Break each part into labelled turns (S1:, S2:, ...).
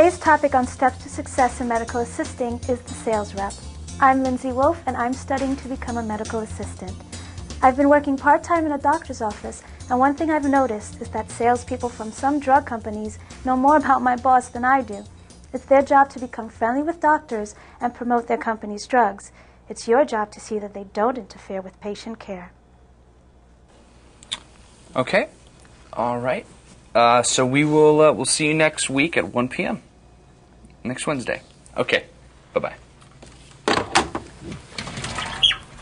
S1: Today's topic on steps to success in medical assisting is the sales rep. I'm Lindsay Wolf, and I'm studying to become a medical assistant. I've been working part-time in a doctor's office, and one thing I've noticed is that salespeople from some drug companies know more about my boss than I do. It's their job to become friendly with doctors and promote their company's drugs. It's your job to see that they don't interfere with patient care.
S2: Okay. All right. So we'll see you next week at 1 p.m. Next Wednesday. Okay. Bye-bye.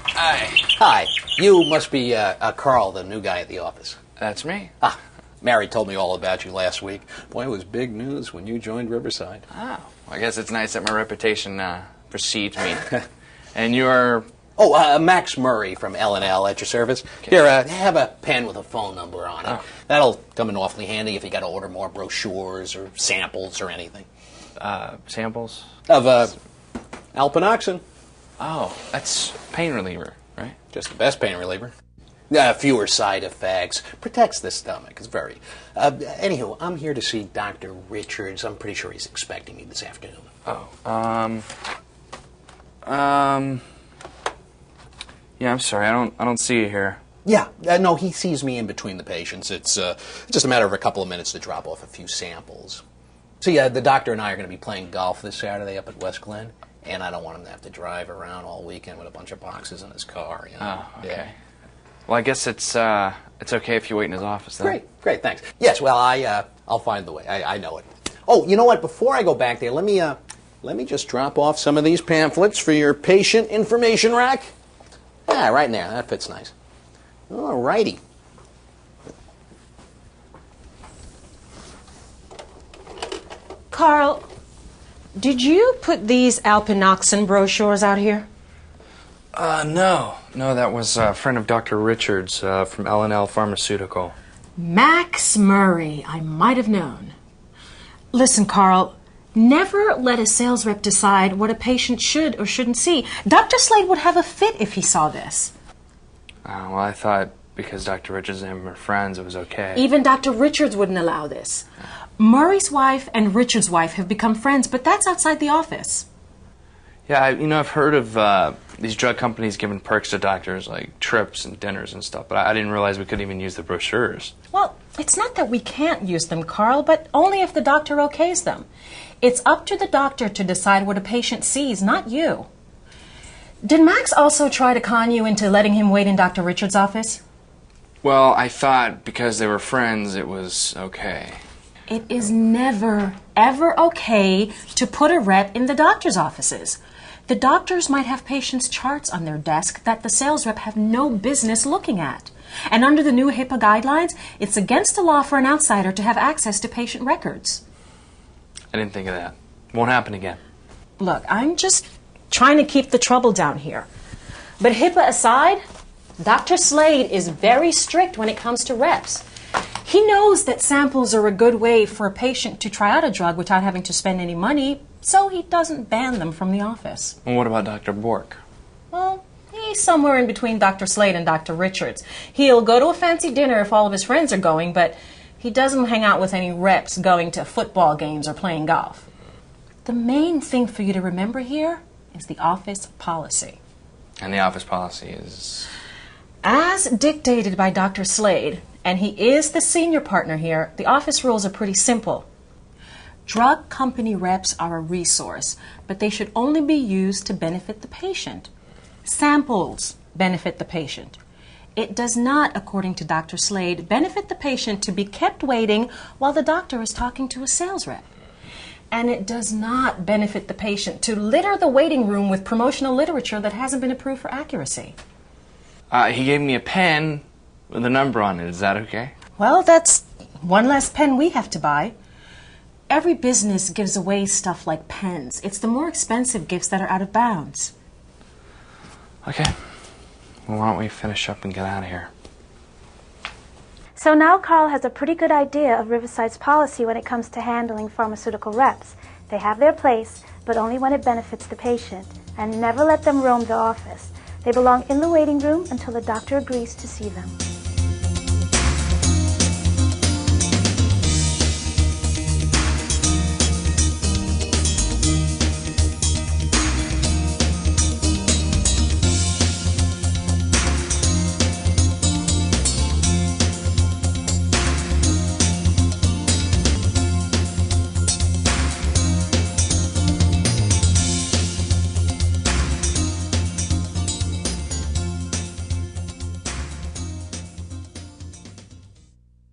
S3: Hi. You must be Carl, the new guy at the office.
S2: That's me.
S3: Ah, Mary told me all about you last week. Boy, it was big news when you joined Riverside.
S2: Oh, I guess it's nice that my reputation precedes me. And you're...
S3: Oh, Max Murray from L&L at your service. Okay. Here, have a pen with a phone number on it.
S2: Oh.
S3: That'll come in awfully handy if you got to order more brochures or samples or anything.
S2: Samples?
S3: Of Alpenoxin.
S2: Oh, that's pain reliever, right?
S3: Just the best pain reliever. Fewer side effects. Protects the stomach. It's very... anywho, I'm here to see Dr. Richards. I'm pretty sure he's expecting me this afternoon.
S2: Oh, yeah, I'm sorry. I don't see you here.
S3: Yeah, no, he sees me in between the patients. It's just a matter of a couple of minutes to drop off a few samples. See, the doctor and I are going to be playing golf this Saturday up at West Glen, and I don't want him to have to drive around all weekend with a bunch of boxes in his car. You know?
S2: Oh, okay.
S3: Yeah.
S2: Well, I guess it's okay if you wait in his office then.
S3: Great, thanks. Yes, well, I'll find the way. I know it. Oh, you know what? Before I go back there, let me just drop off some of these pamphlets for your patient information rack. Ah, right in there. That fits nice. All righty.
S4: Carl, did you put these Alpenoxin brochures out here?
S2: No. No, that was a friend of Dr. Richards from L&L Pharmaceutical.
S4: Max Murray. I might have known. Listen, Carl, never let a sales rep decide what a patient should or shouldn't see. Dr. Slade would have a fit if he saw this.
S2: Well, I thought because Dr. Richards and him are friends, it was okay.
S4: Even Dr. Richards wouldn't allow this. Murray's wife and Richards' wife have become friends, but that's outside the office.
S2: Yeah, I've heard of these drug companies giving perks to doctors, like trips and dinners and stuff, but I didn't realize we couldn't even use the brochures.
S4: Well, it's not that we can't use them, Carl, but only if the doctor okays them. It's up to the doctor to decide what a patient sees, not you. Did Max also try to con you into letting him wait in Dr. Richards' office?
S2: Well, I thought because they were friends, it was okay.
S4: It is never, ever okay to put a rep in the doctor's offices. The doctors might have patients' charts on their desk that the sales rep have no business looking at. And under the new HIPAA guidelines, it's against the law for an outsider to have access to patient records.
S2: I didn't think of that. Won't happen again.
S4: Look, I'm just trying to keep the trouble down here. But HIPAA aside, Dr. Slade is very strict when it comes to reps. He knows that samples are a good way for a patient to try out a drug without having to spend any money, so he doesn't ban them from the office.
S2: Well, what about Dr. Bork?
S4: Well, he's somewhere in between Dr. Slade and Dr. Richards. He'll go to a fancy dinner if all of his friends are going, but he doesn't hang out with any reps going to football games or playing golf. The main thing for you to remember here is the office policy.
S2: And the office policy is?
S4: As dictated by Dr. Slade, and he is the senior partner here, the office rules are pretty simple. Drug company reps are a resource, but they should only be used to benefit the patient. Samples benefit the patient. It does not, according to Dr. Slade, benefit the patient to be kept waiting while the doctor is talking to a sales rep. And it does not benefit the patient to litter the waiting room with promotional literature that hasn't been approved for accuracy.
S2: He gave me a pen with a number on it. Is that okay?
S4: Well, that's one less pen we have to buy. Every business gives away stuff like pens. It's the more expensive gifts that are out of bounds.
S2: Okay. Well, why don't we finish up and get out of here?
S1: So now Carl has a pretty good idea of Riverside's policy when it comes to handling pharmaceutical reps. They have their place, but only when it benefits the patient, and never let them roam the office. They belong in the waiting room until the doctor agrees to see them.